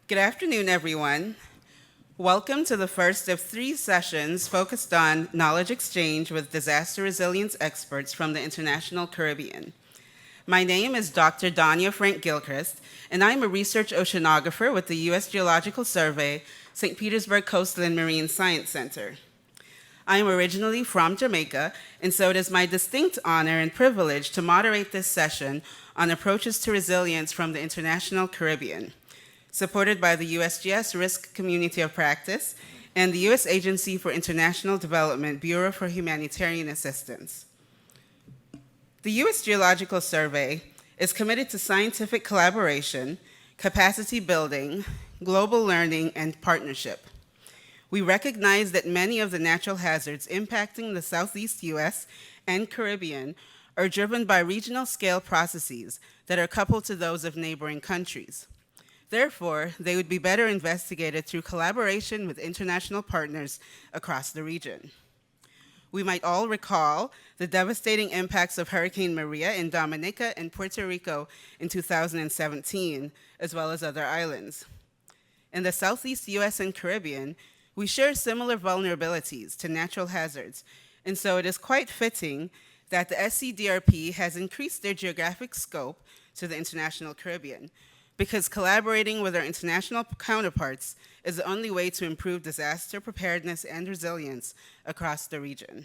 Good afternoon, everyone. Welcome to the first of 3 sessions focused on knowledge exchange with disaster resilience experts from the international Caribbean. My name is Dr. Donya Frank-Gilchrist, and I'm a research oceanographer with the U.S. Geological Survey, St. Petersburg Coastal and Marine Science Center. I am originally from Jamaica, and so it is my distinct honor and privilege to moderate this session on approaches to resilience from the international Caribbean, supported by the USGS Risk Community of Practice and the U.S. Agency for International Development Bureau for Humanitarian Assistance. The U.S. Geological Survey is committed to scientific collaboration, capacity building, global learning, and partnership. We recognize that many of the natural hazards impacting the Southeast U.S. and Caribbean are driven by regional scale processes that are coupled to those of neighboring countries. Therefore, they would be better investigated through collaboration with international partners across the region. We might all recall the devastating impacts of Hurricane Maria in Dominica and Puerto Rico in 2017, as well as other islands. In the Southeast U.S. and Caribbean, we share similar vulnerabilities to natural hazards, and so it is quite fitting that the SCDRP has increased their geographic scope to the international Caribbean, because collaborating with our international counterparts is the only way to improve disaster preparedness and resilience across the region.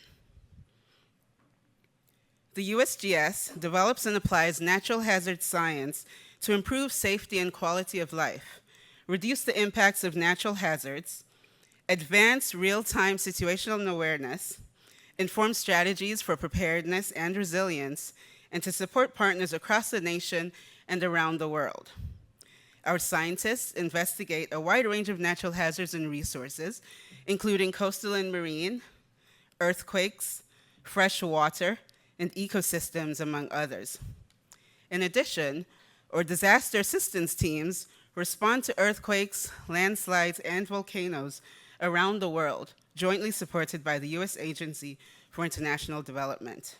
The USGS develops and applies natural hazard science to improve safety and quality of life, reduce the impacts of natural hazards, advance real-time situational awareness, inform strategies for preparedness and resilience, and to support partners across the nation and around the world. Our scientists investigate a wide range of natural hazards and resources, including coastal and marine, earthquakes, fresh water, and ecosystems, among others. In addition, our disaster assistance teams respond to earthquakes, landslides, and volcanoes around the world, jointly supported by the U.S. Agency for International Development.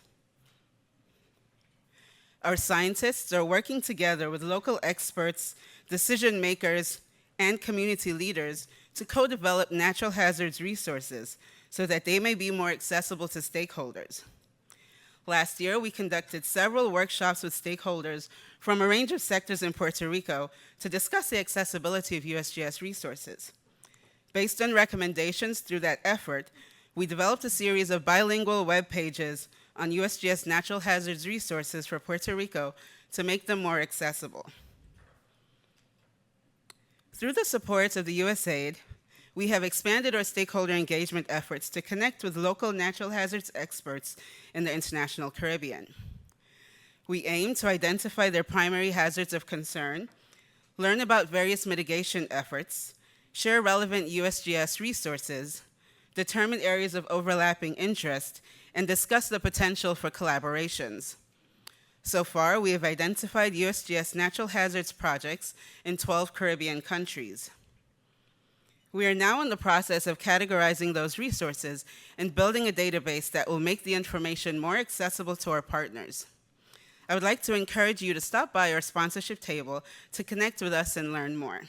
Our scientists are working together with local experts, decision makers, and community leaders to co-develop natural hazards resources so that they may be more accessible to stakeholders. Last year, we conducted several workshops with stakeholders from a range of sectors in Puerto Rico to discuss the accessibility of USGS resources. Based on recommendations through that effort, we developed a series of bilingual web pages on USGS natural hazards resources for Puerto Rico to make them more accessible. Through the support of the USAID, we have expanded our stakeholder engagement efforts to connect with local natural hazards experts in the international Caribbean. We aim to identify their primary hazards of concern, learn about various mitigation efforts, share relevant USGS resources, determine areas of overlapping interest, and discuss the potential for collaborations. So far, we have identified USGS natural hazards projects in 12 Caribbean countries. We are now in the process of categorizing those resources and building a database that will make the information more accessible to our partners. I would like to encourage you to stop by our sponsorship table to connect with us and learn more.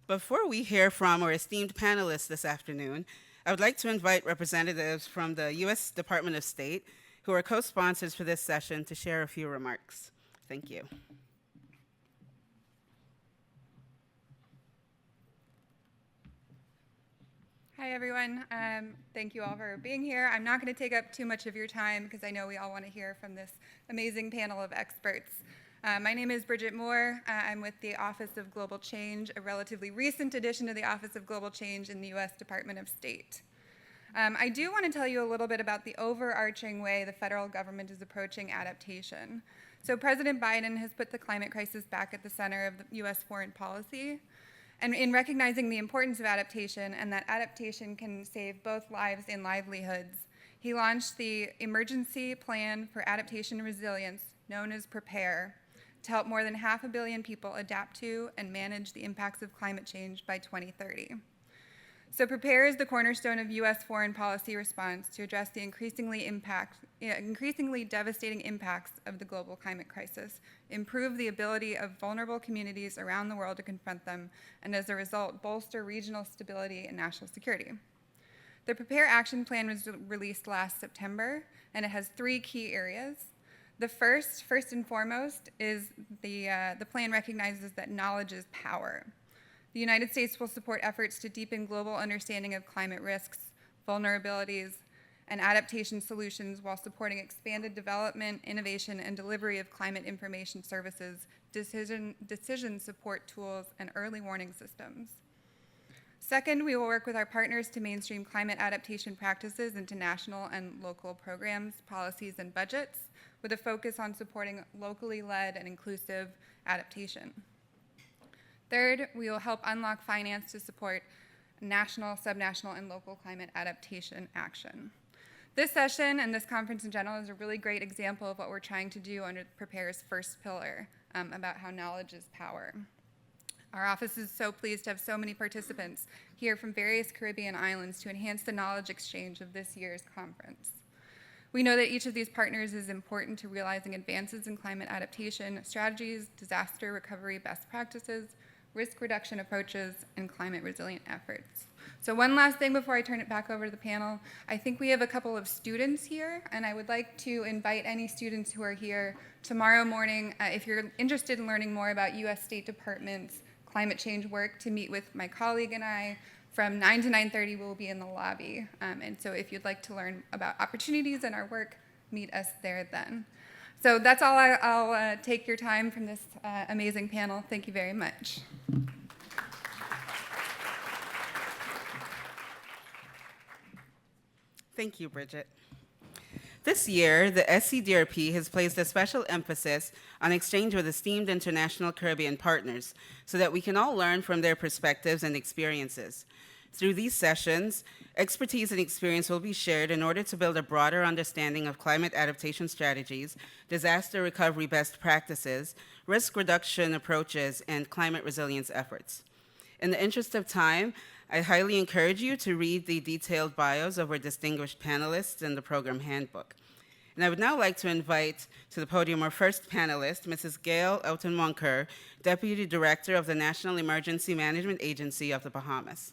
Before we hear from our esteemed panelists this afternoon, I would like to invite representatives from the U.S. Department of State, who are co-sponsors for this session, to share a few remarks. Thank you. Hi, everyone. Thank you all for being here. I'm not going to take up too much of your time because I know we all want to hear from this amazing panel of experts. My name is Bridget Moore. I'm with the Office of Global Change, a relatively recent addition to the Office of Global Change in the U.S. Department of State. I do want to tell you a little bit about the overarching way the federal government is approaching adaptation. So President Biden has put the climate crisis back at the center of the U.S. foreign policy. And in recognizing the importance of adaptation and that adaptation can save both lives and livelihoods, he launched the Emergency Plan for Adaptation and Resilience, known as PREPARE, to help more than 500 million people adapt to and manage the impacts of climate change by 2030. So PREPARE is the cornerstone of U.S. foreign policy response to address the increasingly devastating impacts of the global climate crisis, improve the ability of vulnerable communities around the world to confront them, and as a result, bolster regional stability and national security. The PREPARE Action Plan was released last September, and it has 3 key areas. The first and foremost, is the plan recognizes that knowledge is power. The United States will support efforts to deepen global understanding of climate risks, vulnerabilities, and adaptation solutions while supporting expanded development, innovation, and delivery of climate information services, decision support tools, and early warning systems. Second, we will work with our partners to mainstream climate adaptation practices into national and local programs, policies, and budgets, with a focus on supporting locally led and inclusive adaptation. Third, we will help unlock finance to support national, subnational, and local climate adaptation action. This session and this conference in general is a really great example of what we're trying to do under PREPARE's first pillar, about how knowledge is power. Our office is so pleased to have so many participants here from various Caribbean islands to enhance the knowledge exchange of this year's conference. We know that each of these partners is important to realizing advances in climate adaptation strategies, disaster recovery best practices, risk reduction approaches, and climate resilient efforts. So one last thing before I turn it back over to the panel. I think we have a couple of students here, and I would like to invite any students who are here tomorrow morning, if you're interested in learning more about U.S. State Department's climate change work, to meet with my colleague and I. From 9 to 9:30, we'll be in the lobby. And so if you'd like to learn about opportunities in our work, meet us there then. So that's all I'll take your time from this amazing panel. Thank you very much. Thank you, Bridget. This year, the SCDRP has placed a special emphasis on exchange with esteemed international Caribbean partners so that we can all learn from their perspectives and experiences. Through these sessions, expertise and experience will be shared in order to build a broader understanding of climate adaptation strategies, disaster recovery best practices, risk reduction approaches, and climate resilience efforts. In the interest of time, I highly encourage you to read the detailed bios of our distinguished panelists in the program handbook. And I would now like to invite to the podium our first panelist, Mrs. Gayle Moncur, Deputy Director of the National Emergency Management Agency of the Bahamas.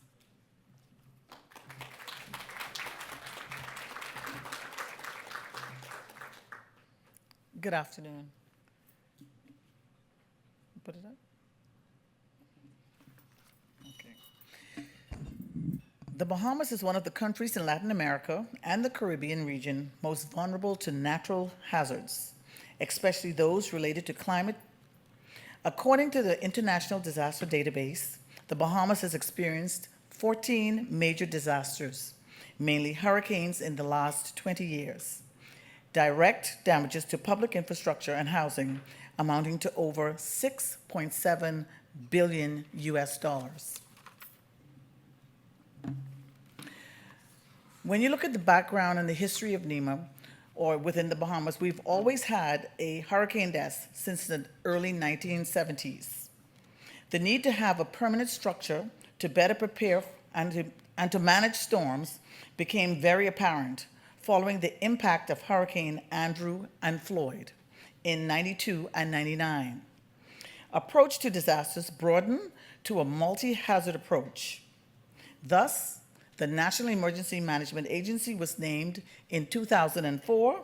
Good afternoon. Put it up. Okay. The Bahamas is one of the countries in Latin America and the Caribbean region most vulnerable to natural hazards, especially those related to climate. According to the International Disaster Database, the Bahamas has experienced 14 major disasters, mainly hurricanes in the last 20 years. Direct damages to public infrastructure and housing amounting to over $6.7 billion US. When you look at the background and the history of NEMA, or within the Bahamas, we've always had a hurricane death since the early 1970s. The need to have a permanent structure to better prepare and to manage storms became very apparent following the impact of Hurricane Andrew and Floyd in 92 and 99. Approach to disasters broadened to a multi-hazard approach. Thus, the National Emergency Management Agency was named in 2004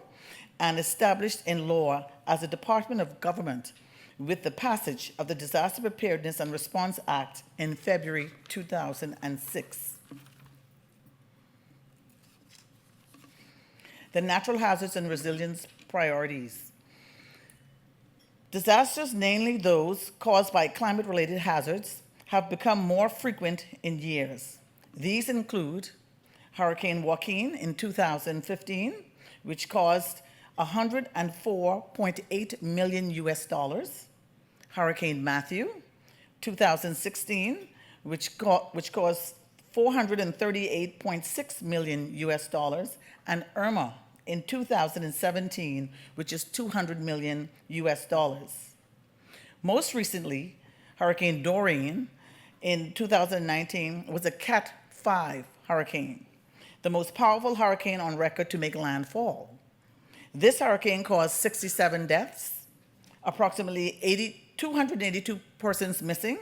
and established in law as a department of government with the passage of the Disaster Preparedness and Response Act in February 2006. The natural hazards and resilience priorities. Disasters, namely those caused by climate-related hazards, have become more frequent in years. These include Hurricane Joaquin in 2015, which caused $104.8 million US. Hurricane Matthew, 2016, which caused $438.6 million US, and Irma in 2017, which is $200 million US. Most recently, Hurricane Dorian in 2019 was a Cat 5 hurricane, the most powerful hurricane on record to make landfall. This hurricane caused 67 deaths, approximately 282 persons missing,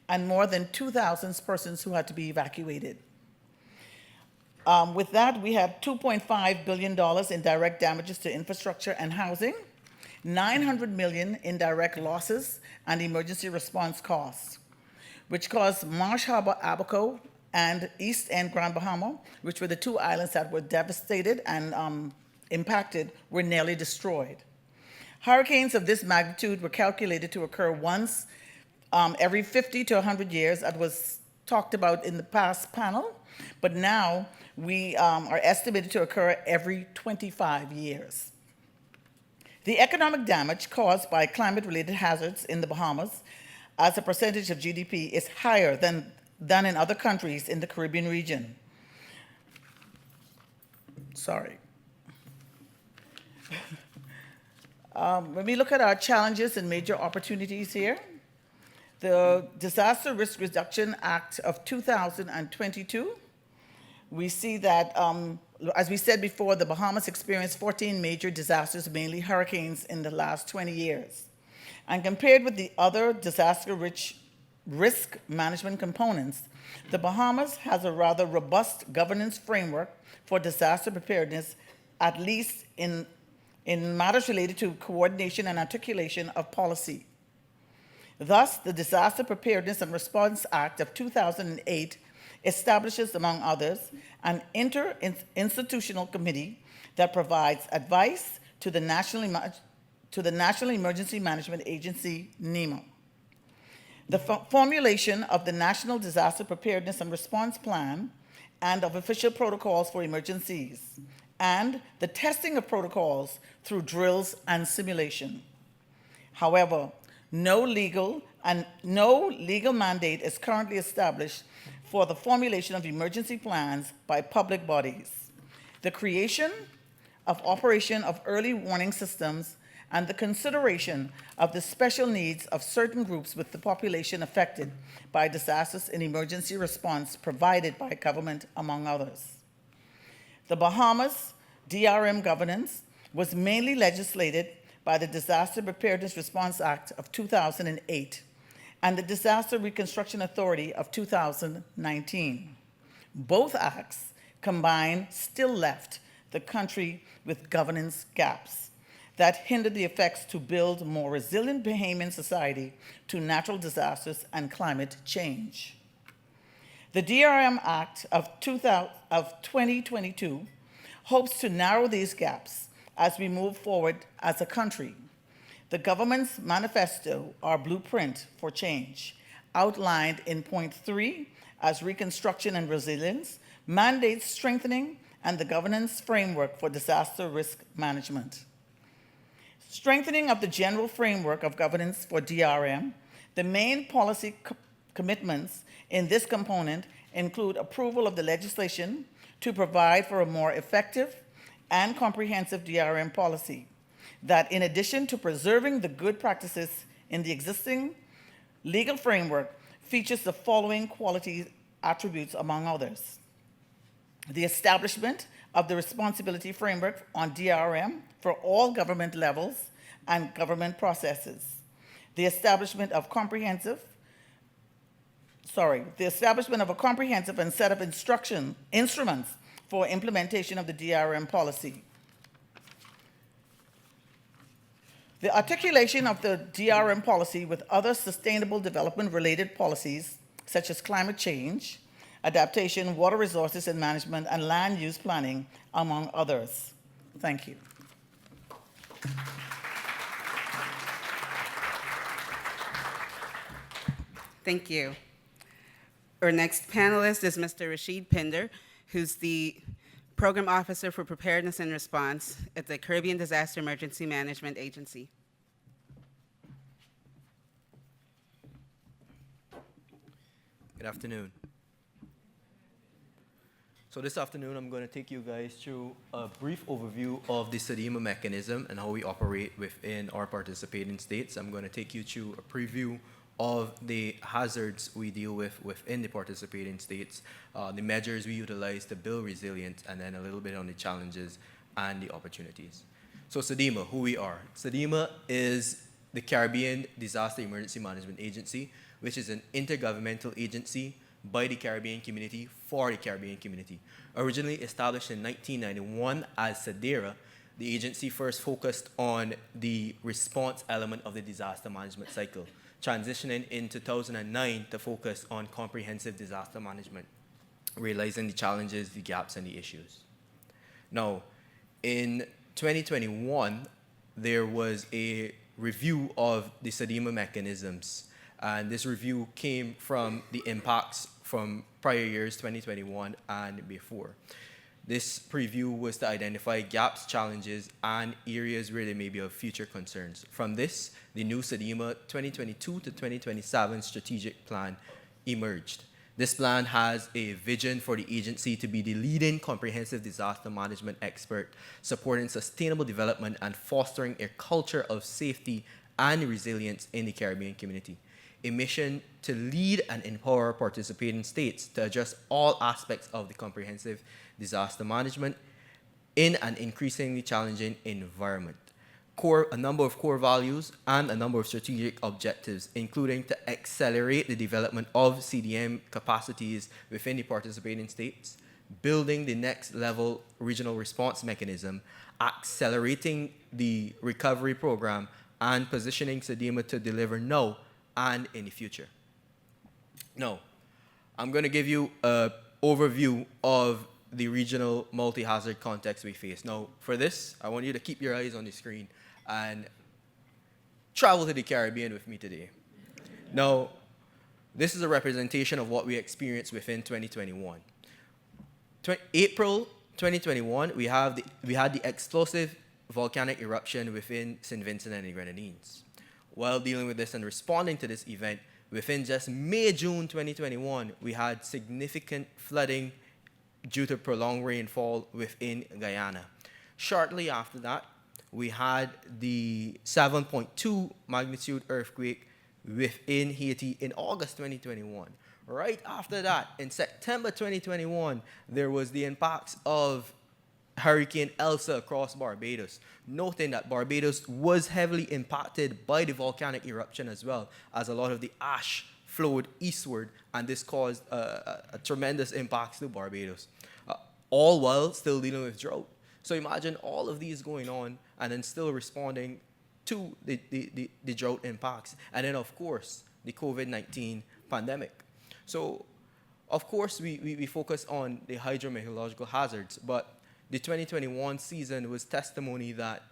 and more than 2,000 persons who had to be evacuated. With that, we have $2.5 billion in direct damages to infrastructure and housing, $900 million in direct losses and emergency response costs, which caused Marsh Harbor, Abaco, and East End, Grand Bahama, which were the 2 islands that were devastated and impacted, were nearly destroyed. Hurricanes of this magnitude were calculated to occur once every 50 to 100 years, as was talked about in the past panel, but now we are estimated to occur every 25 years. The economic damage caused by climate-related hazards in the Bahamas as a percentage of GDP is higher than in other countries in the Caribbean region. Sorry. When we look at our challenges and major opportunities here, the Disaster Risk Reduction Act of 2022, we see that, as we said before, the Bahamas experienced 14 major disasters, mainly hurricanes, in the last 20 years. And compared with the other disaster-rich risk management components, the Bahamas has a rather robust governance framework for disaster preparedness, at least in matters related to coordination and articulation of policy. Thus, the Disaster Preparedness and Response Act of 2008 establishes, among others, an interinstitutional committee that provides advice to the National Emergency Management Agency, NEMA. The formulation of the National Disaster Preparedness and Response Plan and of official protocols for emergencies, and the testing of protocols through drills and simulation. However, no legal mandate is currently established for the formulation of emergency plans by public bodies, the creation of operation of early warning systems, and the consideration of the special needs of certain groups with the population affected by disasters and emergency response provided by government, among others. The Bahamas DRM governance was mainly legislated by the Disaster Preparedness Response Act of 2008 and the Disaster Reconstruction Authority of 2019. Both acts combined still left the country with governance gaps that hindered the effects to build a more resilient Bahamian society to natural disasters and climate change. The DRM Act of 2022 hopes to narrow these gaps as we move forward as a country. The government's manifesto, our blueprint for change, outlined in point 3 as reconstruction and resilience, mandates strengthening and the governance framework for disaster risk management. Strengthening of the general framework of governance for DRM, the main policy commitments in this component include approval of the legislation to provide for a more effective and comprehensive DRM policy that, in addition to preserving the good practices in the existing legal framework, features the following quality attributes, among others: the establishment of the responsibility framework on DRM for all government levels and government processes, the establishment of a comprehensive and set of instruments for implementation of the DRM policy, the articulation of the DRM policy with other sustainable development-related policies, such as climate change, adaptation, water resources and management, and land use planning, among others. Thank you. Thank you. Our next panelist is Mr. Rasheed Pinder, who's the Program Officer for Preparedness and Response at the Caribbean Disaster Emergency Management Agency. Good afternoon. So this afternoon, I'm going to take you guys through a brief overview of the CDEMA mechanism and how we operate within our participating states. I'm going to take you through a preview of the hazards we deal with within the participating states, the measures we utilize to build resilience, and then a little bit on the challenges and the opportunities. So CDEMA, who we are. CDEMA is the Caribbean Disaster Emergency Management Agency, which is an intergovernmental agency by the Caribbean community for the Caribbean community. Originally established in 1991 as CDERA, the agency first focused on the response element of the disaster management cycle, transitioning in 2009 to focus on comprehensive disaster management, realizing the challenges, the gaps, and the issues. Now, in 2021, there was a review of the CDEMA mechanisms, and this review came from the impacts from prior years, 2021 and before. This preview was to identify gaps, challenges, and areas where there may be of future concerns. From this, the new CDEMA 2022 to 2027 strategic plan emerged. This plan has a vision for the agency to be the leading comprehensive disaster management expert, supporting sustainable development and fostering a culture of safety and resilience in the Caribbean community. A mission to lead and empower participating states to address all aspects of the comprehensive disaster management in an increasingly challenging environment. A number of core values and a number of strategic objectives, including to accelerate the development of CDM capacities within the participating states, building the next level regional response mechanism, accelerating the recovery program, and positioning CDEMA to deliver now and in the future. Now, I'm going to give you an overview of the regional multi-hazard context we face. Now, for this, I want you to keep your eyes on the screen and travel to the Caribbean with me today. Now, this is a representation of what we experienced within 2021. April 2021, we had the explosive volcanic eruption within St. Vincent and the Grenadines. While dealing with this and responding to this event, within just May-June 2021, we had significant flooding due to prolonged rainfall within Guyana. Shortly after that, we had the 7.2 magnitude earthquake within Haiti in August 2021. Right after that, in September 2021, there was the impacts of Hurricane Elsa across Barbados, noting that Barbados was heavily impacted by the volcanic eruption as well, as a lot of the ash flowed eastward, and this caused a tremendous impacts to Barbados, all while still dealing with drought. So imagine all of these going on and then still responding to the drought impacts. And then, of course, the COVID-19 pandemic. So, of course, we focus on the hydrometeorological hazards, but the 2021 season was testimony that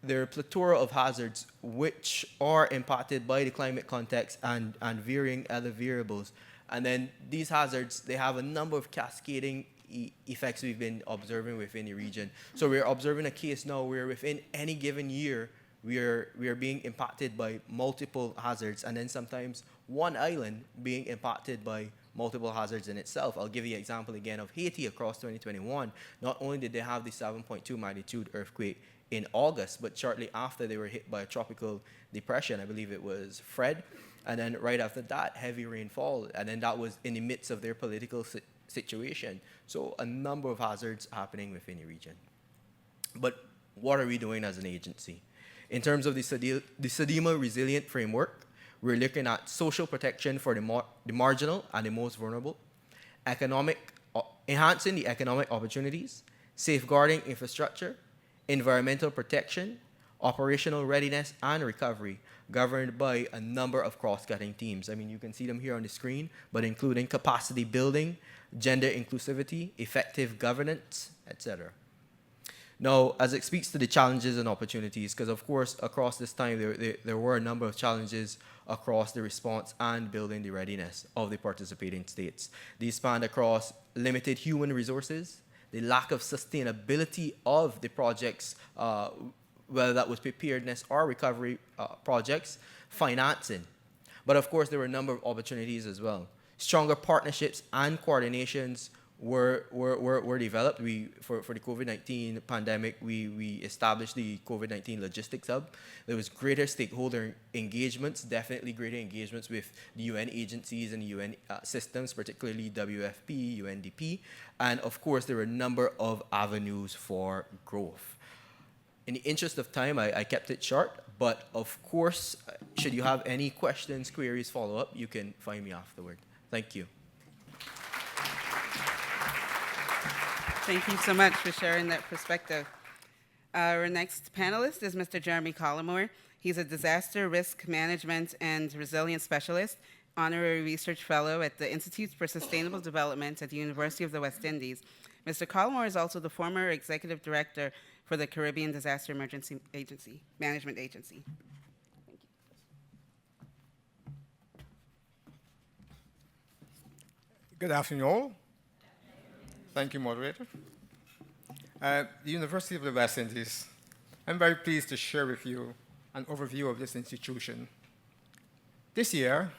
there are a plethora of hazards which are impacted by the climate context and varying other variables. And then these hazards, they have a number of cascading effects we've been observing within the region. So we're observing a case now where within any given year, we are being impacted by multiple hazards, and then sometimes one island being impacted by multiple hazards in itself. I'll give you an example again of Haiti across 2021. Not only did they have the 7.2 magnitude earthquake in August, but shortly after they were hit by a tropical depression, I believe it was Fred, and then right after that, heavy rainfall, and then that was in the midst of their political situation. So a number of hazards happening within the region. But what are we doing as an agency? In terms of the CDEMA Resilient Framework, we're looking at social protection for the marginal and the most vulnerable, enhancing the economic opportunities, safeguarding infrastructure, environmental protection, operational readiness, and recovery, governed by a number of cross-cutting themes. I mean, you can see them here on the screen, but including capacity building, gender inclusivity, effective governance, etc. Now, as it speaks to the challenges and opportunities, because of course, across this time, there were a number of challenges across the response and building the readiness of the participating states. These spanned across limited human resources, the lack of sustainability of the projects, whether that was preparedness or recovery projects, financing. But of course, there were a number of opportunities as well. Stronger partnerships and coordinations were developed. For the COVID-19 pandemic, we established the COVID-19 Logistics Hub. There was greater stakeholder engagements, definitely greater engagements with the UN agencies and the UN systems, particularly WFP, UNDP, and of course there were a number of avenues for growth. In the interest of time, I kept it short, but of course, should you have any questions, queries, follow-up, you can find me afterward. Thank you. Thank you so much for sharing that perspective. Our next panelist is Mr. Jeremy Collymore. He's a disaster risk management and resilience specialist, honorary research fellow at the Institute for Sustainable Development at the University of the West Indies. Mr. Collymore is also the former executive director for the Caribbean Disaster Emergency Management Agency. Thank you. Good afternoon, all. Thank you, Moderator. The University of the West Indies, I'm very pleased to share with you an overview of this institution. This year,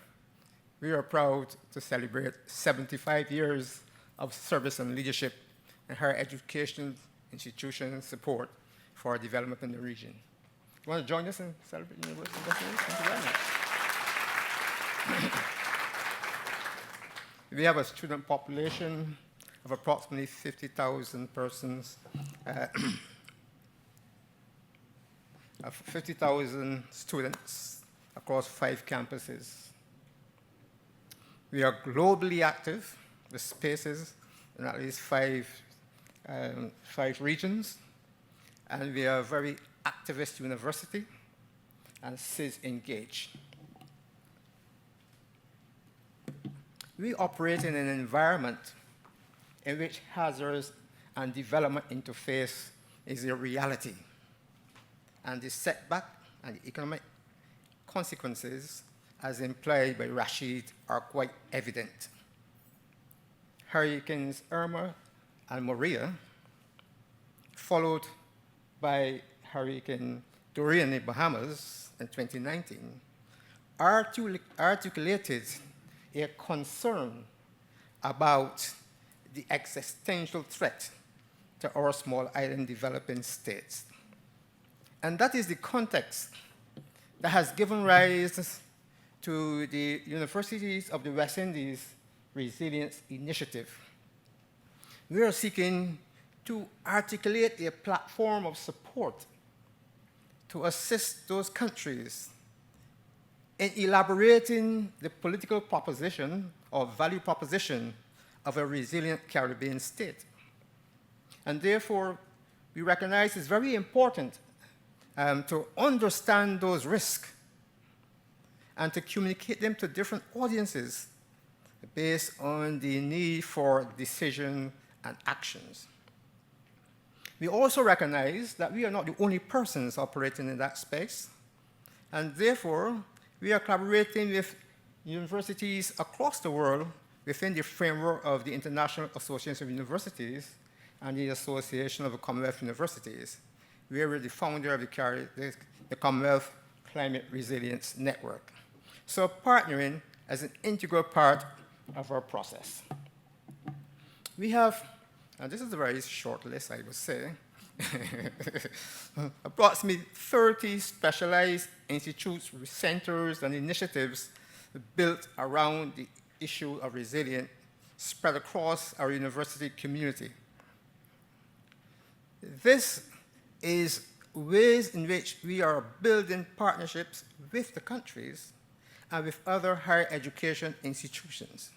we are proud to celebrate 75 years of service and leadership in higher education institution support for development in the region. You want to join us in celebrating the University of the West Indies? Thank you very much. We have a student population of approximately 50,000 persons, 50,000 students across 5 campuses. We are globally active with spaces in at least 5 regions, and we are a very activist university and CIS engaged. We operate in an environment in which hazards and development interface is a reality, and the setback and the economic consequences, as implied by Rasheed, are quite evident. Hurricanes Irma and Maria, followed by Hurricane Donya in the Bahamas in 2019, articulated a concern about the existential threat to our small island developing states. And that is the context that has given rise to the Universities of the West Indies Resilience Initiative. We are seeking to articulate a platform of support to assist those countries in elaborating the political proposition or value proposition of a resilient Caribbean state. And therefore, we recognize it's very important to understand those risks and to communicate them to different audiences based on the need for decision and actions. We also recognize that we are not the only persons operating in that space, and therefore, we are collaborating with universities across the world within the framework of the International Association of Universities and the Association of the Commonwealth Universities. We are the founder of the Commonwealth Climate Resilience Network. So partnering as an integral part of our process. We have, and this is a very short list, I would say, approximately 30 specialized institutes, centers, and initiatives built around the issue of resilience spread across our university community. This is ways in which we are building partnerships with the countries and with other higher education institutions.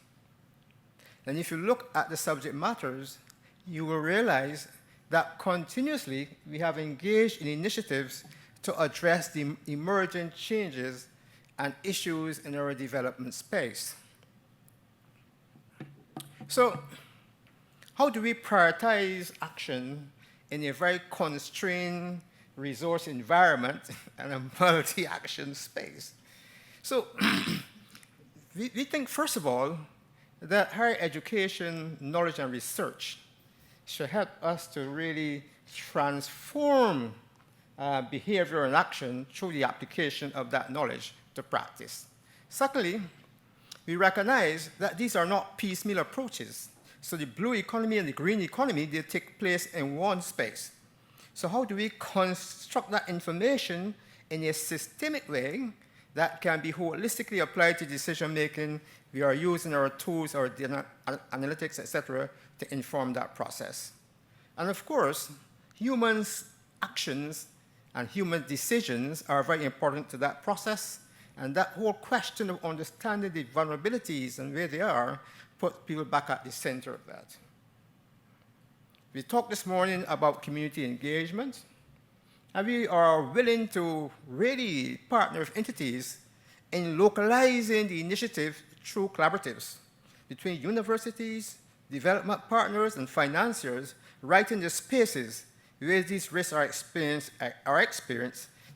And if you look at the subject matters, you will realize that continuously we have engaged in initiatives to address the emerging changes and issues in our development space. So, how do we prioritize action in a very constrained resource environment and a multi-action space? So, we think, first of all, that higher education, knowledge, and research should help us to really transform behavior and action through the application of that knowledge to practice. Secondly, we recognize that these are not piecemeal approaches, So the blue economy and the green economy, they take place in one space. So how do we construct that information in a systemic way that can be holistically applied to decision making? We are using our tools, our data analytics, etc., to inform that process. And of course, humans' actions and human decisions are very important to that process. And that whole question of understanding the vulnerabilities and where they are puts people back at the center of that. We talked this morning about community engagement, and we are willing to really partner with entities in localizing the initiative through collaboratives between universities, development partners, and financiers, right in the spaces where these risks are experienced,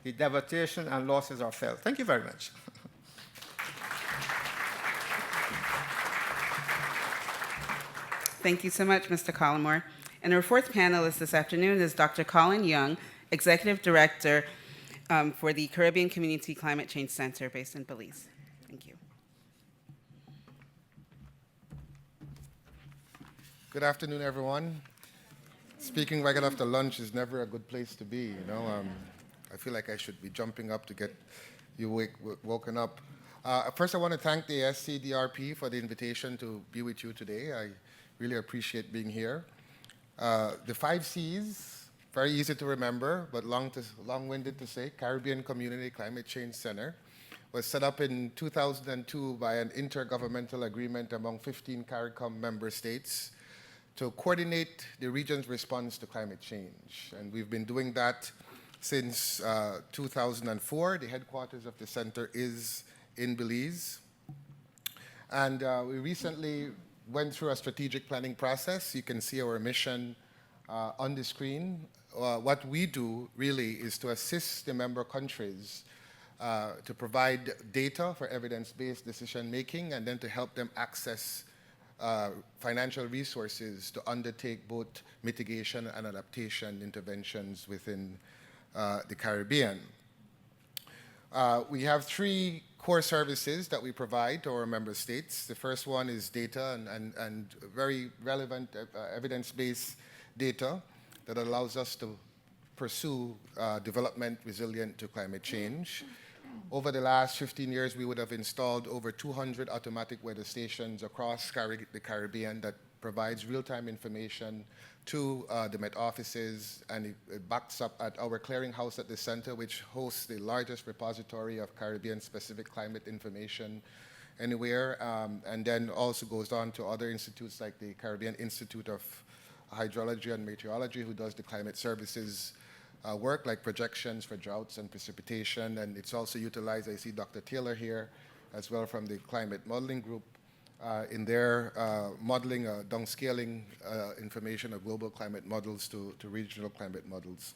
the devastation and losses are felt. Thank you very much. Thank you so much, Mr. Collymore. And our fourth panelist this afternoon is Dr. Colin Young, Executive Director for the Caribbean Community Climate Change Center based in Belize. Thank you. Good afternoon, everyone. Speaking right after lunch is never a good place to be, you know. I feel like I should be jumping up to get you woken up. First, I want to thank the SCDRP for the invitation to be with you today. I really appreciate being here. The 5 Cs, very easy to remember, but long-winded to say, Caribbean Community Climate Change Center, was set up in 2002 by an intergovernmental agreement among 15 CARICOM member states to coordinate the region's response to climate change. And we've been doing that since 2004. The headquarters of the center is in Belize. And we recently went through a strategic planning process. You can see our mission on the screen. What we do really is to assist the member countries to provide data for evidence-based decision making, and then to help them access financial resources to undertake both mitigation and adaptation interventions within the Caribbean. We have 3 core services that we provide to our member states. The first one is data and very relevant evidence-based data that allows us to pursue development resilient to climate change. Over the last 15 years, we would have installed over 200 automatic weather stations across the Caribbean that provides real-time information to the Met offices, and it backs up at our clearinghouse at the center, which hosts the largest repository of Caribbean-specific climate information anywhere, and then also goes on to other institutes like the Caribbean Institute of Hydrology and Meteorology, who does the climate services work like projections for droughts and precipitation. And it's also utilized, I see Dr. Taylor here, as well from the climate modeling group in their modeling, downscaling information of global climate models to regional climate models.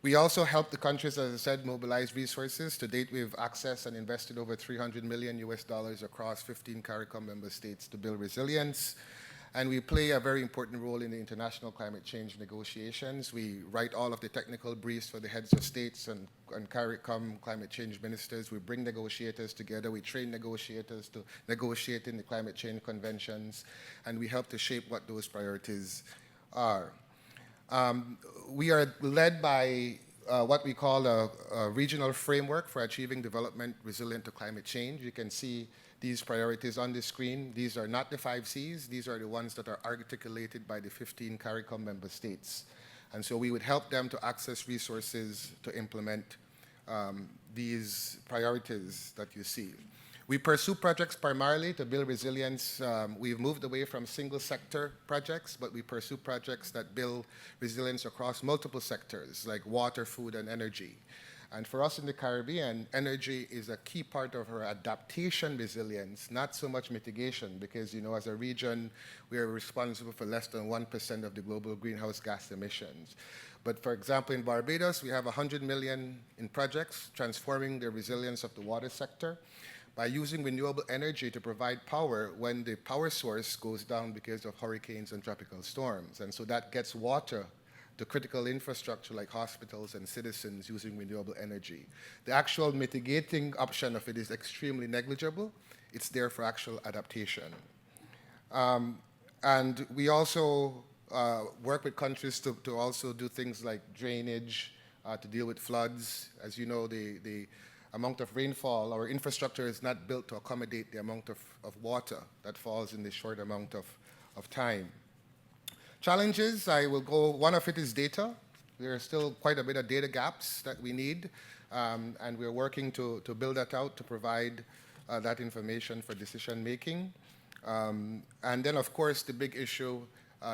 We also help the countries, as I said, mobilize resources. To date, we've accessed and invested over $300 million across 15 CARICOM member states to build resilience. And we play a very important role in the international climate change negotiations. We write all of the technical briefs for the heads of states and CARICOM climate change ministers. We bring negotiators together. We train negotiators to negotiate in the climate change conventions. And we help to shape what those priorities are. We are led by what we call a regional framework for achieving development resilient to climate change. You can see these priorities on the screen. These are not the 5 Cs. These are the ones that are articulated by the 15 CARICOM member states. And so we would help them to access resources to implement these priorities that you see. We pursue projects primarily to build resilience. We've moved away from single sector projects, but we pursue projects that build resilience across multiple sectors like water, food, and energy. And for us in the Caribbean, energy is a key part of our adaptation resilience, not so much mitigation, because, you know, as a region, we are responsible for less than 1% of the global greenhouse gas emissions. But for example, in Barbados, we have $100 million in projects transforming the resilience of the water sector by using renewable energy to provide power when the power source goes down because of hurricanes and tropical storms. And so that gets water to critical infrastructure like hospitals and citizens using renewable energy. The actual mitigating option of it is extremely negligible. It's there for actual adaptation. And we also work with countries to also do things like drainage, to deal with floods. As you know, the amount of rainfall, our infrastructure is not built to accommodate the amount of water that falls in this short amount of time. Challenges, I will go, one of it is data. There are still quite a bit of data gaps that we need, and we're working to build that out to provide that information for decision making. And then, of course, the big issue,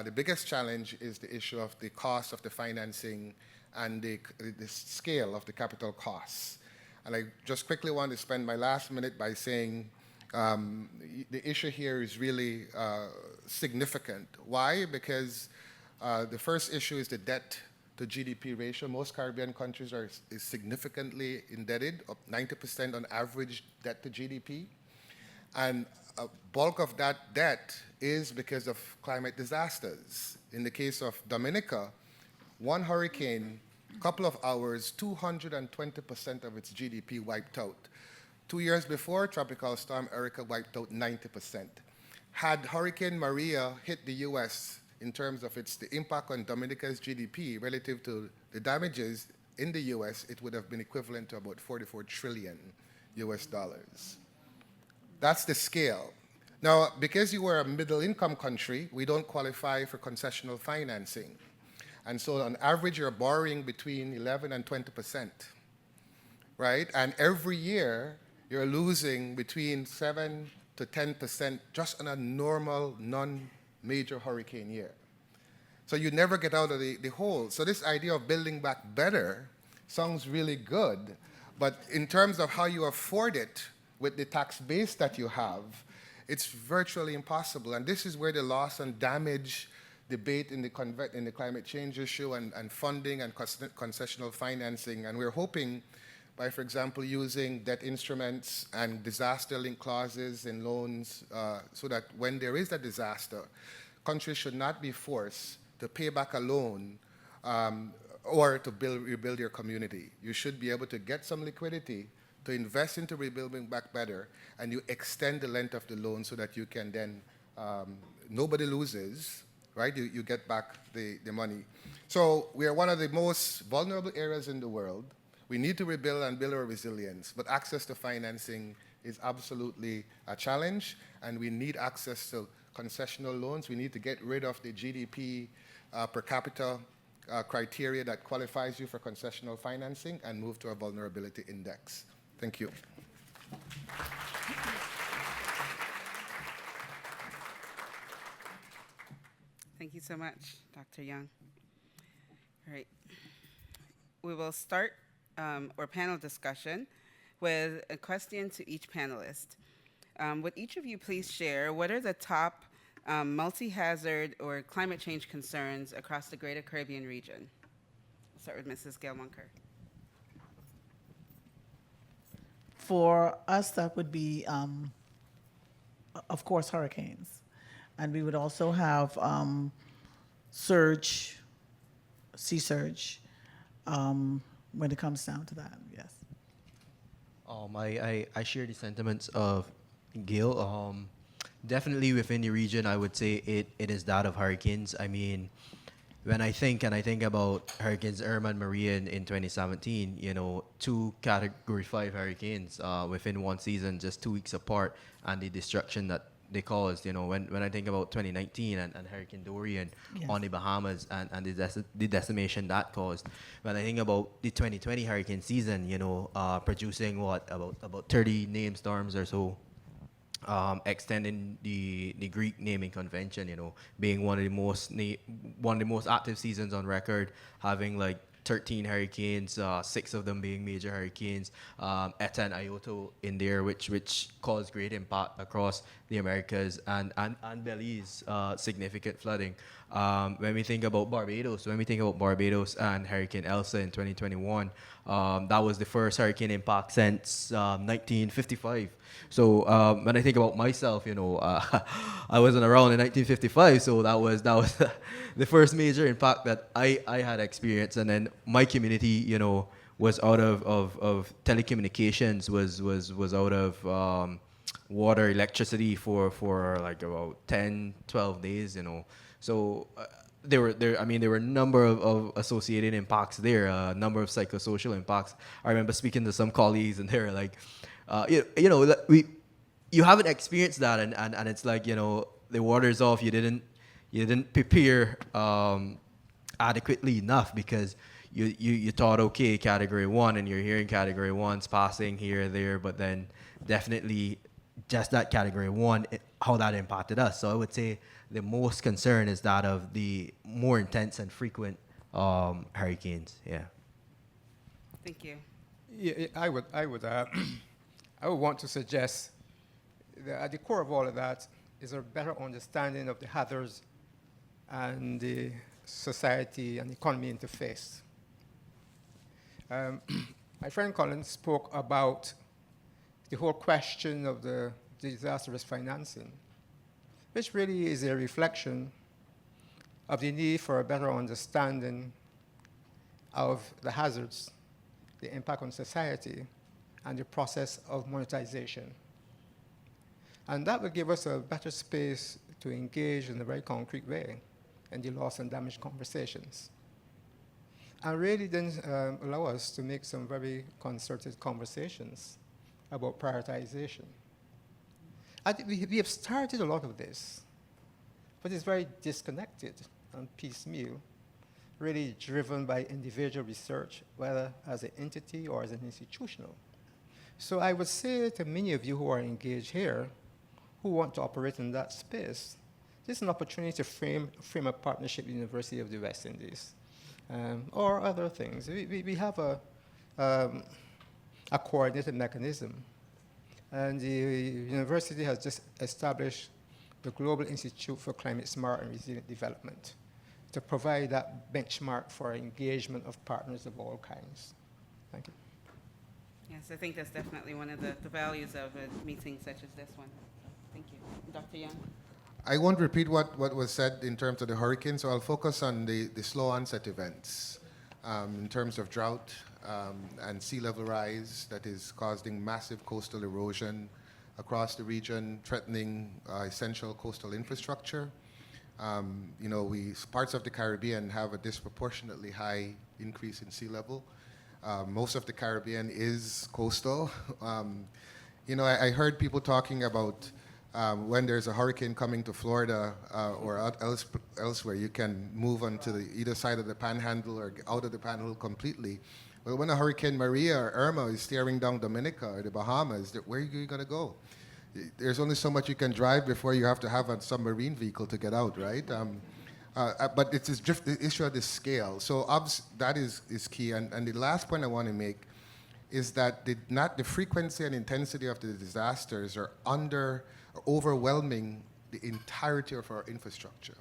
the biggest challenge is the issue of the cost of the financing and the scale of the capital costs. And I just quickly want to spend my last minute by saying the issue here is really significant. Why? Because the first issue is the debt to GDP ratio. Most Caribbean countries is significantly indebted, up 90% on average debt to GDP. And a bulk of that debt is because of climate disasters. In the case of Dominica, one hurricane, couple of hours, 220% of its GDP wiped out. 2 years before, Tropical Storm Erica wiped out 90%. Had Hurricane Maria hit the U.S. in terms of the impact on Dominica's GDP relative to the damages in the U.S., it would have been equivalent to about 44 trillion US dollars. That's the scale. Now, because you were a middle-income country, we don't qualify for concessional financing. And so on average, you're borrowing between 11 and 20%, right? And every year, you're losing between 7 to 10% just on a normal, non-major hurricane year. So you never get out of the hole. So this idea of building back better sounds really good, but in terms of how you afford it with the tax base that you have, it's virtually impossible. And this is where the loss and damage debate in the climate change issue and funding and concessional financing. And we're hoping by, for example, using debt instruments and disaster-linked clauses in loans so that when there is a disaster, countries should not be forced to pay back a loan or to rebuild your community. You should be able to get some liquidity to invest into rebuilding back better, and you extend the length of the loan so that you can then, nobody loses, right? You get back the money. So we are one of the most vulnerable areas in the world. We need to rebuild and build our resilience, but access to financing is absolutely a challenge, and we need access to concessional loans. We need to get rid of the GDP per capita criteria that qualifies you for concessional financing and move to a vulnerability index. Thank you. Thank you so much, Dr. Young. All right. We will start our panel discussion with a question to each panelist. Would each of you please share what are the top multi-hazard or climate change concerns across the Greater Caribbean region? I'll start with Mrs. Gayle Moncur. For us, that would be, of course, hurricanes. And we would also have surge, sea surge, when it comes down to that, yes. I share the sentiments of Gayle. Definitely within the region, I would say it is that of hurricanes. I mean, when I think about Hurricanes Irma and Maria in 2017, you know, 2 Category 5 hurricanes within one season, just 2 weeks apart, and the destruction that they caused. You know, when I think about 2019 and Hurricane Dorian Yes. on the Bahamas and the decimation that caused. When I think about the 2020 hurricane season, you know, producing about 30 named storms or so. Extending the Greek naming convention, you know, being one of the most active seasons on record, having like 13 hurricanes, 6 of them being major hurricanes, Eta and Iota in there, which caused great impact across the Americas and Belize, significant flooding. When we think about Barbados and Hurricane Elsa in 2021, that was the first hurricane impact since 1955. So when I think about myself, you know, I wasn't around in 1955, so that was the first major impact that I had experienced. And then my community, you know, was out of telecommunications, was out of water, electricity for like about 10, 12 days, you know. So there were a number of associated impacts there, a number of psychosocial impacts. I remember speaking to some colleagues, and they were like, you know, you haven't experienced that, and it's like, you know, the water's off, you didn't prepare adequately enough because you thought, okay, category 1, and you're hearing category 1's passing here or there, but then definitely just that category 1, how that impacted us. So I would say the most concern is that of the more intense and frequent hurricanes. Yeah. Thank you. Yeah, I would I would want to suggest that at the core of all of that is a better understanding of the hazards and the society and economy interface. My friend Colin spoke about the whole question of the disaster risk financing, which really is a reflection of the need for a better understanding of the hazards, the impact on society, and the process of monetization. And that will give us a better space to engage in a very concrete way in the loss and damage conversations. And really then allow us to make some very concerted conversations about prioritization. I think we have started a lot of this, but it's very disconnected and piecemeal, really driven by individual research, whether as an entity or as an institutional. So I would say to many of you who are engaged here, who want to operate in that space, this is an opportunity to frame a partnership with the University of the West Indies, or other things. We have a coordinated mechanism. And the university has just established the Global Institute for Climate Smart and Resilient Development to provide that benchmark for engagement of partners of all kinds. Thank you. Yes, I think that's definitely one of the values of a meeting such as this one. So, thank you. Dr. Young? I won't repeat what was said in terms of the hurricane, so I'll focus on the slow onset events in terms of drought and sea level rise that is causing massive coastal erosion across the region, threatening essential coastal infrastructure. You know, parts of the Caribbean have a disproportionately high increase in sea level. Most of the Caribbean is coastal. You know, I heard people talking about when there's a hurricane coming to Florida or elsewhere, you can move onto either side of the panhandle or out of the panhandle completely. Well, when a Hurricane Maria or Irma is staring down Dominica or the Bahamas, where are you going to go? There's only so much you can drive before you have to have a submarine vehicle to get out, right? But it's the issue of the scale. So that is key. And the last point I want to make is that the frequency and intensity of the disasters are overwhelming the entirety of our infrastructure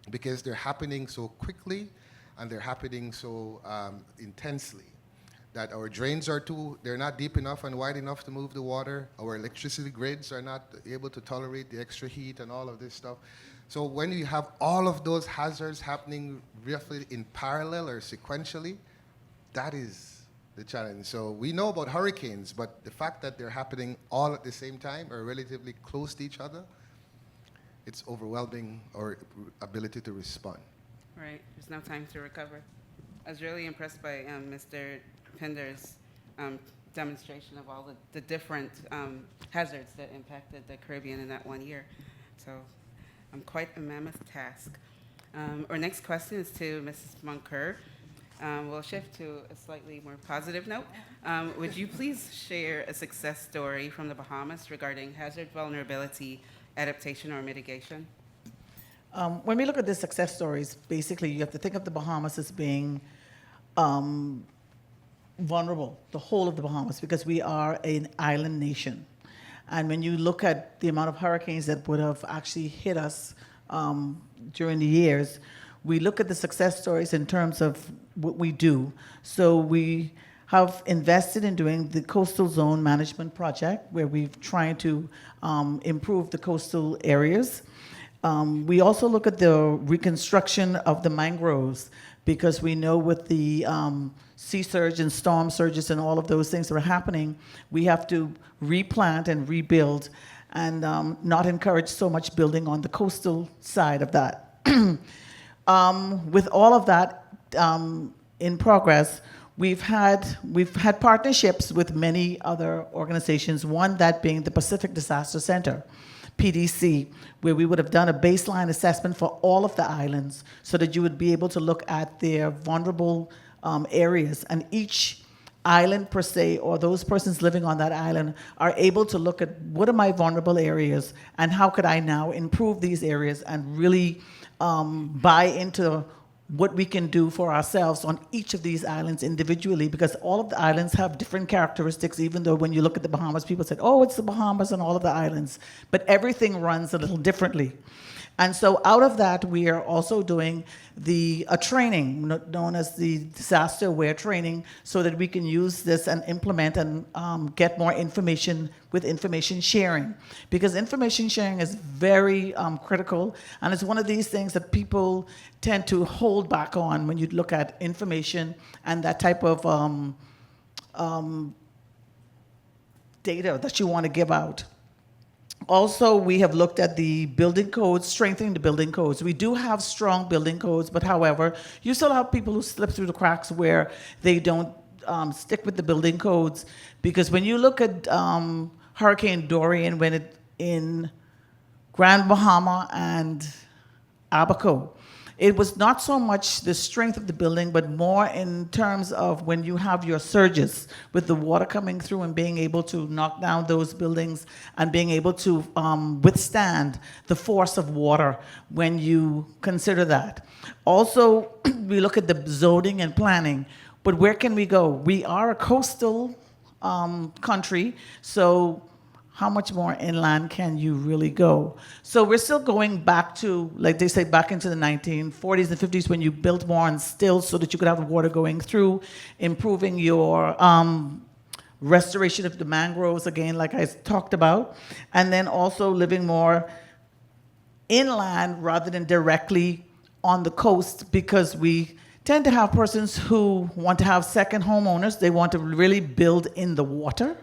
because they're happening so quickly and they're happening so intensely that our drains they're not deep enough and wide enough to move the water. Our electricity grids are not able to tolerate the extra heat and all of this stuff. So when you have all of those hazards happening roughly in parallel or sequentially, that is the challenge. So we know about hurricanes, but the fact that they're happening all at the same time or relatively close to each other, it's overwhelming our ability to respond. Right, there's no time to recover. I was really impressed by Mr. Pinder's demonstration of all the different hazards that impacted the Caribbean in that 1 year. So quite a mammoth task. Our next question is to Mrs. Moncur. We'll shift to a slightly more positive note. Would you please share a success story from the Bahamas regarding hazard vulnerability, adaptation, or mitigation? When we look at the success stories, basically you have to think of the Bahamas as being vulnerable, the whole of the Bahamas, because we are an island nation. And when you look at the amount of hurricanes that would have actually hit us during the years, we look at the success stories in terms of what we do. So we have invested in doing the Coastal Zone Management Project, where we've tried to improve the coastal areas. We also look at the reconstruction of the mangroves, because we know with the sea surge and storm surges and all of those things that are happening, we have to replant and rebuild and not encourage so much building on the coastal side of that. With all of that in progress, we've had partnerships with many other organizations, one that being the Pacific Disaster Center, PDC, where we would have done a baseline assessment for all of the islands so that you would be able to look at their vulnerable areas. And each island per se, or those persons living on that island, are able to look at what are my vulnerable areas and how could I now improve these areas and really buy into what we can do for ourselves on each of these islands individually, because all of the islands have different characteristics, even though when you look at the Bahamas, people said, oh, it's the Bahamas and all of the islands, but everything runs a little differently. And so out of that, we are also doing a training known as the disaster aware training, so that we can use this and implement and get more information with information sharing. Because information sharing is very critical, and it's one of these things that people tend to hold back on when you look at information and that type of data that you want to give out. Also, we have looked at the building codes, strengthening the building codes. We do have strong building codes, but however, you still have people who slip through the cracks where they don't stick with the building codes. Because when you look at Hurricane Dorian, when it in Grand Bahama and Abaco, it was not so much the strength of the building, but more in terms of when you have your surges with the water coming through and being able to knock down those buildings and being able to withstand the force of water when you consider that. Also, we look at the zoning and planning, but where can we go? We are a coastal country, so how much more inland can you really go? So we're still going back to, like they say, back into the 1940s and 50s when you built more on stilts so that you could have the water going through, improving your restoration of the mangroves, again, like I talked about, and then also living more inland rather than directly on the coast, because we tend to have persons who want to have second homeowners. They want to really build in the water,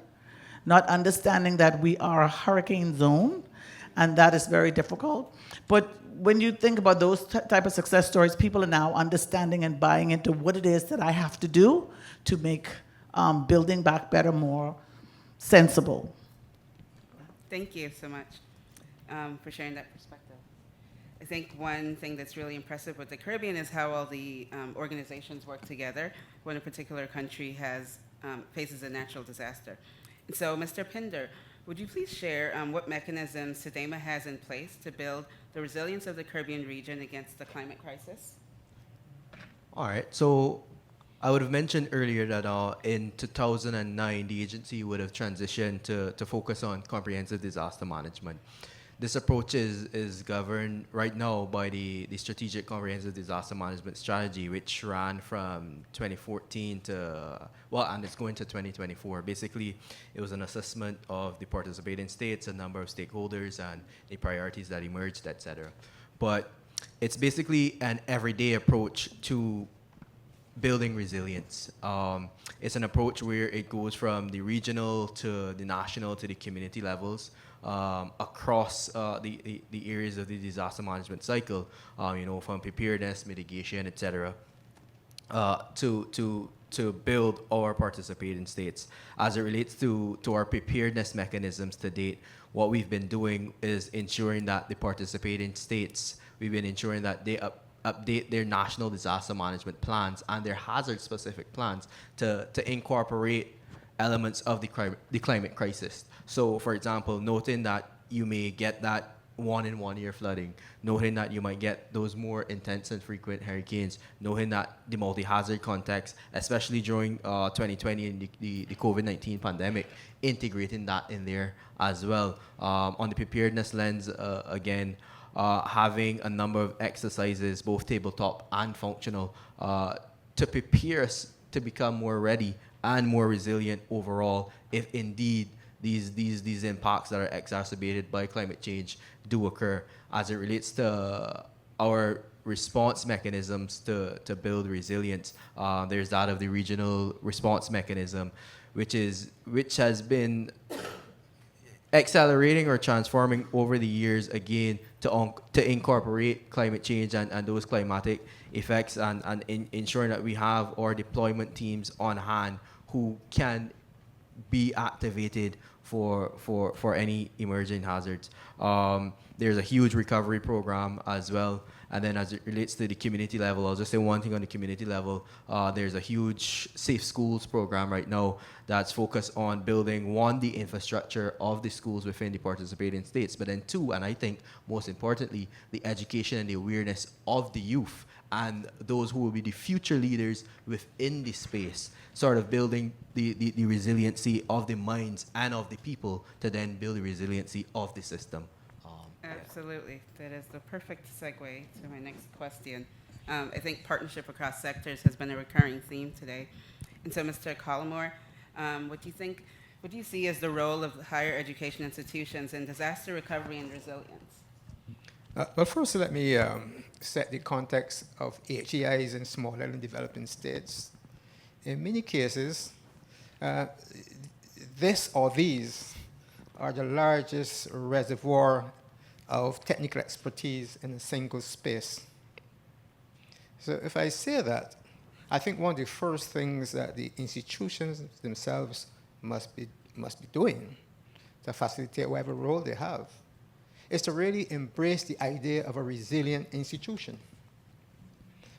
not understanding that we are a hurricane zone, and that is very difficult. But when you think about those type of success stories, people are now understanding and buying into what it is that I have to do to make building back better, more sensible. Thank you so much for sharing that perspective. I think one thing that's really impressive with the Caribbean is how all the organizations work together when a particular country faces a natural disaster. And so, Mr. Pinder, would you please share what mechanisms CDEMA has in place to build the resilience of the Caribbean region against the climate crisis? All right, so I would have mentioned earlier that in 2009, the agency would have transitioned to focus on comprehensive disaster management. This approach is governed right now by the Strategic Comprehensive Disaster Management Strategy, which ran from 2014 and it's going to 2024. Basically, it was an assessment of the participating states, a number of stakeholders, and the priorities that emerged, etc. But it's basically an everyday approach to building resilience. It's an approach where it goes from the regional to the national to the community levels, across the areas of the disaster management cycle, from preparedness, mitigation, etc., to build our participating states. As it relates to our preparedness mechanisms to date, what we've been doing is ensuring that the participating states, we've been ensuring that they update their national disaster management plans and their hazard-specific plans to incorporate elements of the climate crisis. So, for example, noting that you may get that 1-in-1-year flooding, noting that you might get those more intense and frequent hurricanes, noting that the multi-hazard context, especially during 2020 and the COVID-19 pandemic, integrating that in there as well. On the preparedness lens, again, having a number of exercises, both tabletop and functional, to prepare us to become more ready and more resilient overall if indeed these impacts that are exacerbated by climate change do occur. As it relates to our response mechanisms to build resilience. There's that of the regional response mechanism, which has been accelerating or transforming over the years again to incorporate climate change and those climatic effects and ensuring that we have our deployment teams on hand who can be activated for any emerging hazards. There's a huge recovery program as well. And then as it relates to the community level, I'll just say one thing on the community level. There's a huge Safe Schools program right now that's focused on building, one, the infrastructure of the schools within the participating states, but then two, and I think most importantly, the education and the awareness of the youth and those who will be the future leaders within the space, sort of building the resiliency of the minds and of the people to then build the resiliency of the system. Absolutely. That is the perfect segue to my next question. I think partnership across sectors has been a recurring theme today. And so, Mr. Collymore, what do you see as the role of higher education institutions in disaster recovery and resilience? Well, first, let me set the context of HEIs in small and developing states. In many cases, this or these are the largest reservoir of technical expertise in a single space. So if I say that, I think one of the first things that the institutions themselves must be doing to facilitate whatever role they have is to really embrace the idea of a resilient institution,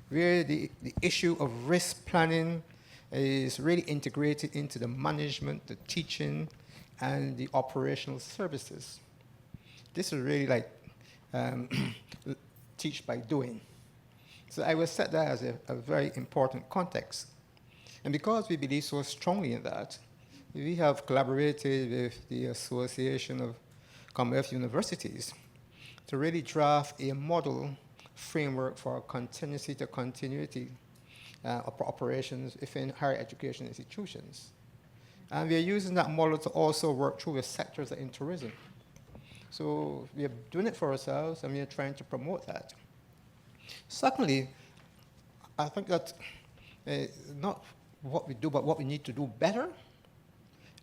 where the issue of risk planning is really integrated into the management, the teaching, and the operational services. This is really like teach by doing. So I will set that as a very important context. And because we believe so strongly in that, we have collaborated with the Association of Commonwealth Universities to really draft a model framework for continuity to continuity operations within higher education institutions. And we are using that model to also work through with sectors like in tourism. So we are doing it for ourselves, and we are trying to promote that. Secondly, I think that not what we do, but what we need to do better.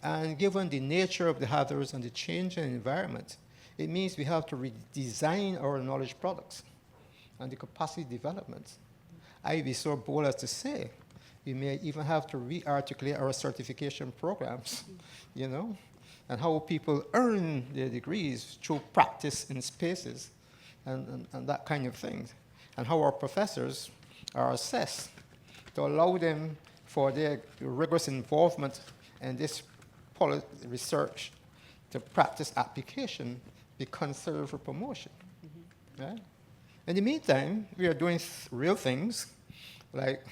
And given the nature of the hazards and the change in environment, it means we have to redesign our knowledge products and the capacity development. I'd be so bold as to say, we may even have to re-articulate our certification programs, you know, and how people earn their degrees through practice in spaces and that kind of thing, and how our professors are assessed to allow them for their rigorous involvement in this research to practice application be considered for promotion. Mm-hmm. Right? In the meantime, we are doing real things like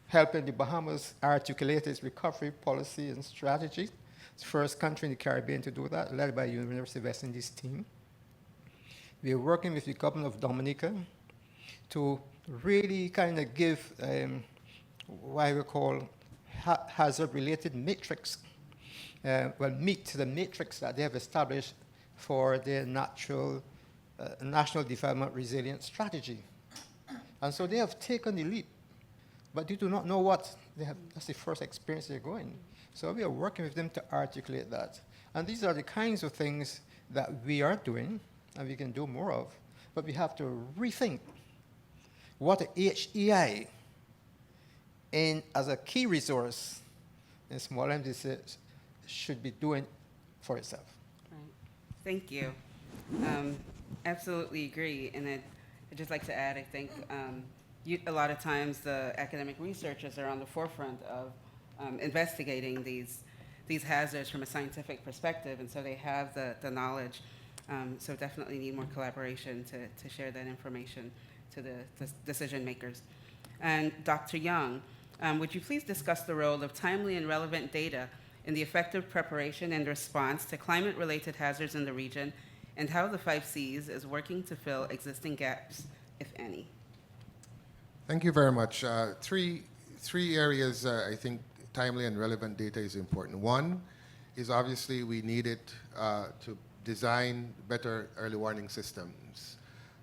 helping the Bahamas articulate its recovery policy and strategy. It's the first country in the Caribbean to do that, led by the University of West Indies team. We are working with the government of Dominica to really kind of give what we call hazard-related matrix, meet the matrix that they have established for their national development resilience strategy. And so they have taken the leap, but they do not know what they have. That's the first experience they're going. So we are working with them to articulate that. And these are the kinds of things that we are doing, and we can do more of, but we have to rethink what a HEI as a key resource in small MDCs should be doing for itself. Right. Thank you. Absolutely agree. And I'd just like to add, I think a lot of times the academic researchers are on the forefront of investigating these hazards from a scientific perspective, and so they have the knowledge. So definitely need more collaboration to share that information to the decision makers. And Dr. Young, would you please discuss the role of timely and relevant data in the effective preparation and response to climate-related hazards in the region, and how the 5 Cs is working to fill existing gaps, if any? Thank you very much. Three areas I think timely and relevant data is important. One is obviously we need it to design better early warning systems.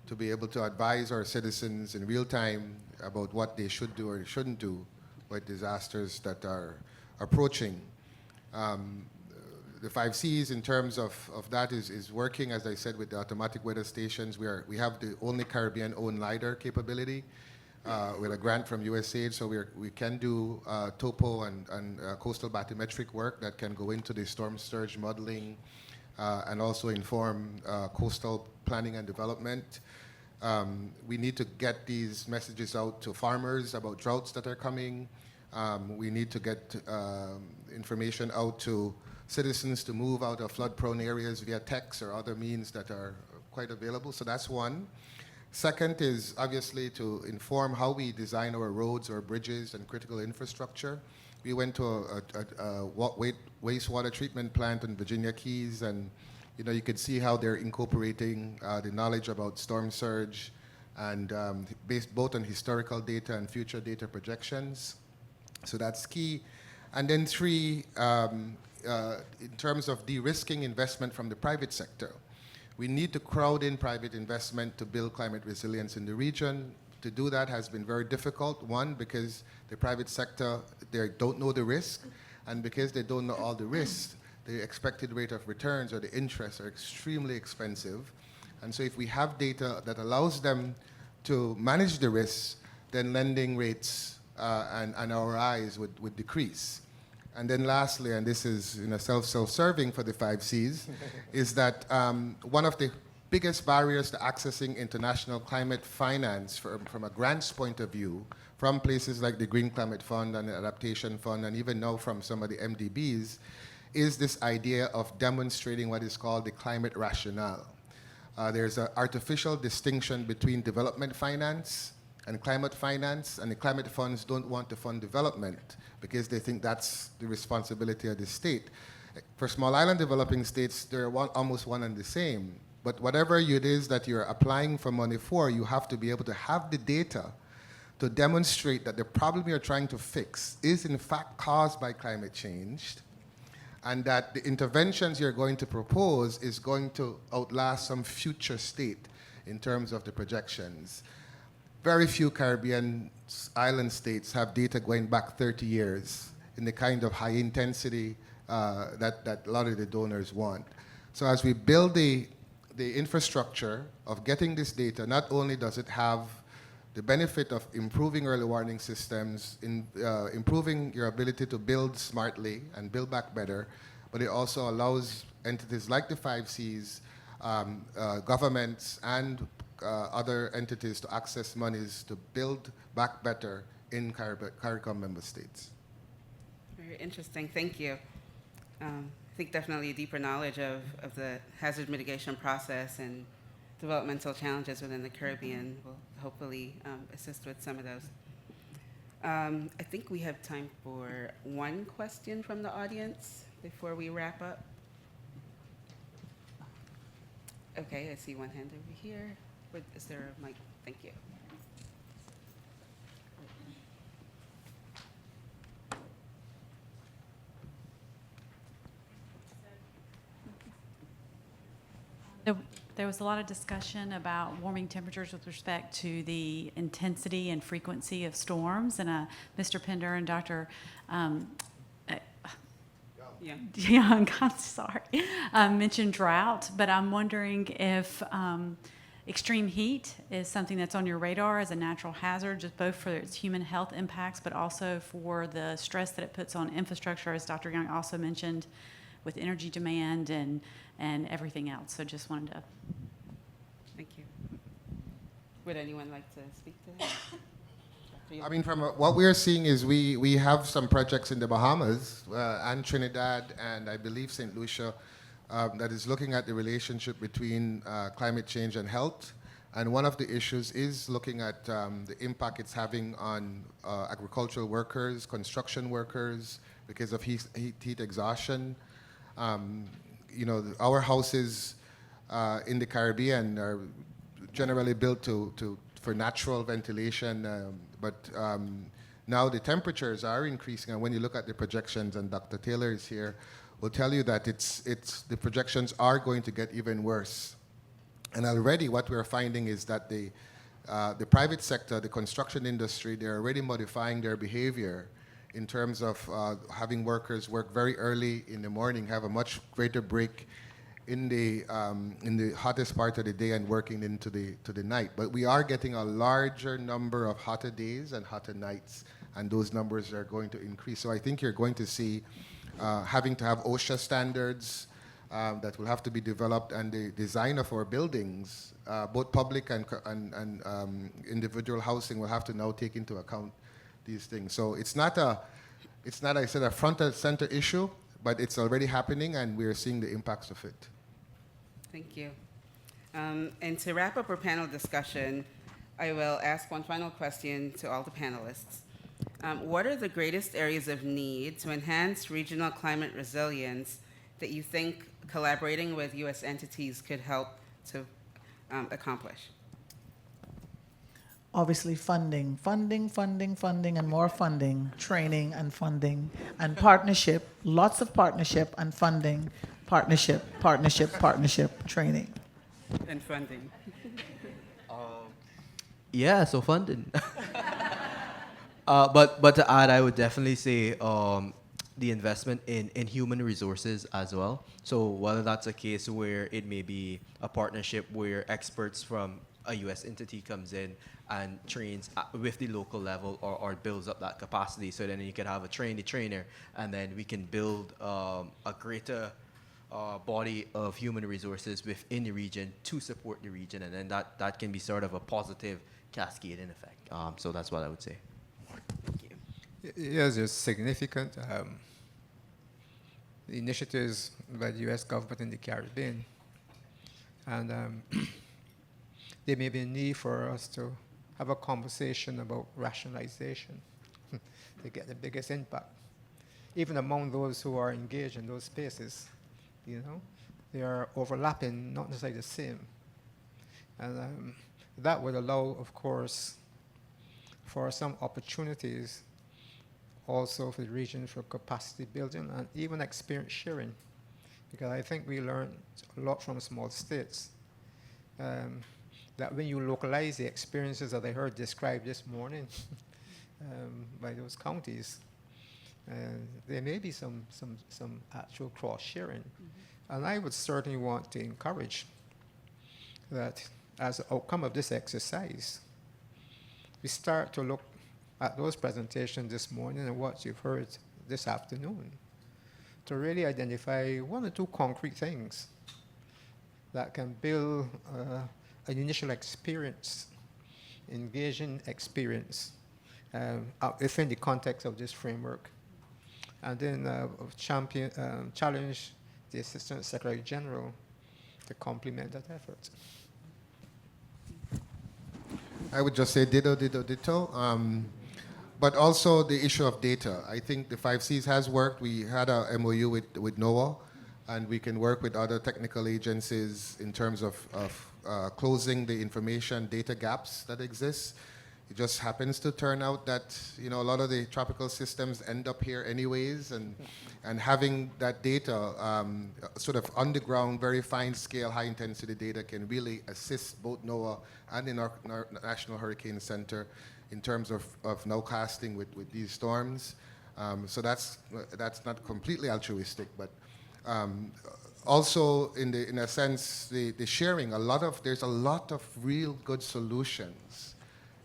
to be able to advise our citizens in real time about what they should do or shouldn't do with disasters that are approaching. The 5 Cs in terms of that is working, as I said, with the automatic weather stations. We have the only Caribbean-owned LiDAR capability with a grant from USAID, so we can do topo and coastal bathymetric work that can go into the storm surge modeling and also inform coastal planning and development. We need to get these messages out to farmers about droughts that are coming. We need to get information out to citizens to move out of flood-prone areas via text or other means that are quite available. So that's one. Second is obviously to inform how we design our roads or bridges and critical infrastructure. We went to a wastewater treatment plant in Virginia Keys, and you could see how they're incorporating the knowledge about storm surge and based both on historical data and future data projections. So that's key. And then 3, in terms of de-risking investment from the private sector. We need to crowd in private investment to build climate resilience in the region. To do that has been very difficult. One, because the private sector, they don't know the risk, and because they don't know all the risks, the expected rate of returns or the interest are extremely expensive. And so if we have data that allows them to manage the risks, then lending rates and ROIs would decrease. And then lastly, and this is self-serving for the 5 Cs, is that one of the biggest barriers to accessing international climate finance from a grants point of view, from places like the Green Climate Fund and the Adaptation Fund, and even now from some of the MDBs, is this idea of demonstrating what is called the climate rationale. There's an artificial distinction between development finance and climate finance, and the climate funds don't want to fund development because they think that's the responsibility of the state. For small island developing states, they're almost one and the same. But whatever it is that you're applying for money for, you have to be able to have the data to demonstrate that the problem you're trying to fix is in fact caused by climate change, and that the interventions you're going to propose is going to outlast some future state in terms of the projections. Very few Caribbean island states have data going back 30 years in the kind of high intensity that a lot of the donors want. So as we build the infrastructure of getting this data, not only does it have the benefit of improving early warning systems, improving your ability to build smartly and build back better, but it also allows entities like the 5 Cs, governments, and other entities to access monies to build back better in CARICOM member states. Very interesting, thank you. I think definitely a deeper knowledge of the hazard mitigation process and developmental challenges within the Caribbean will hopefully assist with some of those. I think we have time for one question from the audience before we wrap up. Okay, I see one hand over here. Is there a mic? Thank you. There was a lot of discussion about warming temperatures with respect to the intensity and frequency of storms, and Mr. Pinder and Dr. Young, I'm sorry, mentioned drought, but I'm wondering if extreme heat is something that's on your radar as a natural hazard, just both for its human health impacts, but also for the stress that it puts on infrastructure, as Dr. Young also mentioned, with energy demand and everything else. So just wanted to. Thank you. Would anyone like to speak to that? I mean, from what we're seeing is we have some projects in the Bahamas and Trinidad and I believe St. Lucia that is looking at the relationship between climate change and health. And one of the issues is looking at the impact it's having on agricultural workers, construction workers, because of heat exhaustion. Our houses in the Caribbean are generally built for natural ventilation, but now the temperatures are increasing, and when you look at the projections, and Dr. Taylor is here, will tell you that the projections are going to get even worse. And already what we're finding is that the private sector, the construction industry, they're already modifying their behavior in terms of having workers work very early in the morning, have a much greater break in the hottest part of the day and working into the night. But we are getting a larger number of hotter days and hotter nights, and those numbers are going to increase. So I think you're going to see having to have OSHA standards that will have to be developed, and the design of our buildings, both public and individual housing, will have to now take into account these things. So it's not a front and center issue, but it's already happening, and we're seeing the impacts of it. Thank you. And to wrap up our panel discussion, I will ask one final question to all the panelists. What are the greatest areas of need to enhance regional climate resilience that you think collaborating with U.S. entities could help to accomplish? Obviously, funding, and more funding, training and funding, and partnership, lots of partnership and funding, partnership, training. And funding. Yeah, so funding. But to add, I would definitely say the investment in human resources as well. So whether that's a case where it may be a partnership where experts from a U.S. entity comes in and trains with the local level or builds up that capacity, so then you can have a trainer, and then we can build a greater body of human resources within the region to support the region, and then that can be sort of a positive cascading effect. So that's what I would say. Thank you. Yes, there's significant initiatives by the U.S. government in the Caribbean, and there may be a need for us to have a conversation about rationalization to get the biggest impact. Even among those who are engaged in those spaces, they are overlapping, not necessarily the same. And that would allow, of course, for some opportunities also for the region for capacity building and even experience sharing. Because I think we learned a lot from small states. That when you localize the experiences that I heard described this morning by those counties, there may be some actual cross-sharing. Mm-hmm. And I would certainly want to encourage that as an outcome of this exercise, we start to look at those presentations this morning and what you've heard this afternoon to really identify one or two concrete things that can build an initial experience, engaging experience within the context of this framework. And then challenge the Assistant Secretary General to complement that effort. I would just say ditto. But also the issue of data. I think the 5Cs has worked. We had a MOU with NOAA, and we can work with other technical agencies in terms of closing the information data gaps that exist. It just happens to turn out that a lot of the tropical systems end up here anyways, and having that data sort of underground, very fine scale, high intensity data can really assist both NOAA and in our National Hurricane Center in terms of nowcasting with these storms. So that's not completely altruistic, but also in a sense the sharing. There's a lot of real good solutions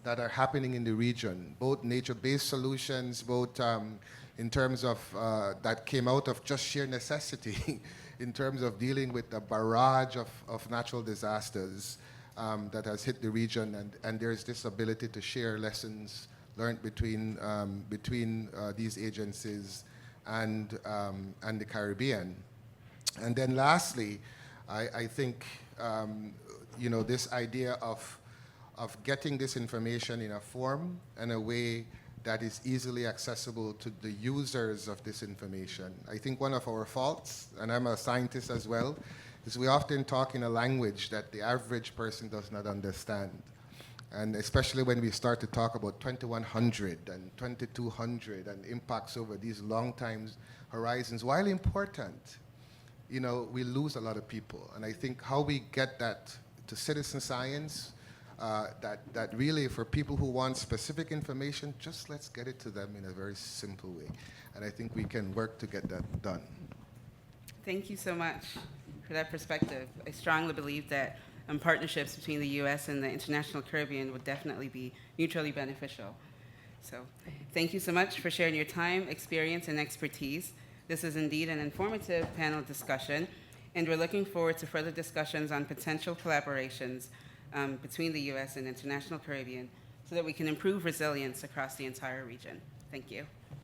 that are happening in the region, both nature-based solutions, both in terms of that came out of just sheer necessity in terms of dealing with a barrage of natural disasters that has hit the region, and there's this ability to share lessons learned between these agencies and the Caribbean. And then lastly, I think this idea of getting this information in a form and a way that is easily accessible to the users of this information. I think one of our faults, and I'm a scientist as well, is we often talk in a language that the average person does not understand. And especially when we start to talk about 2100 and 2200 and impacts over these long time horizons, while important, we lose a lot of people. And I think how we get that to citizen science, that really for people who want specific information, just let's get it to them in a very simple way. And I think we can work to get that done. Thank you so much for that perspective. I strongly believe that partnerships between the U.S. and the international Caribbean would definitely be mutually beneficial. So thank you so much for sharing your time, experience, and expertise. This is indeed an informative panel discussion, and we're looking forward to further discussions on potential collaborations between the U.S. and international Caribbean so that we can improve resilience across the entire region. Thank you.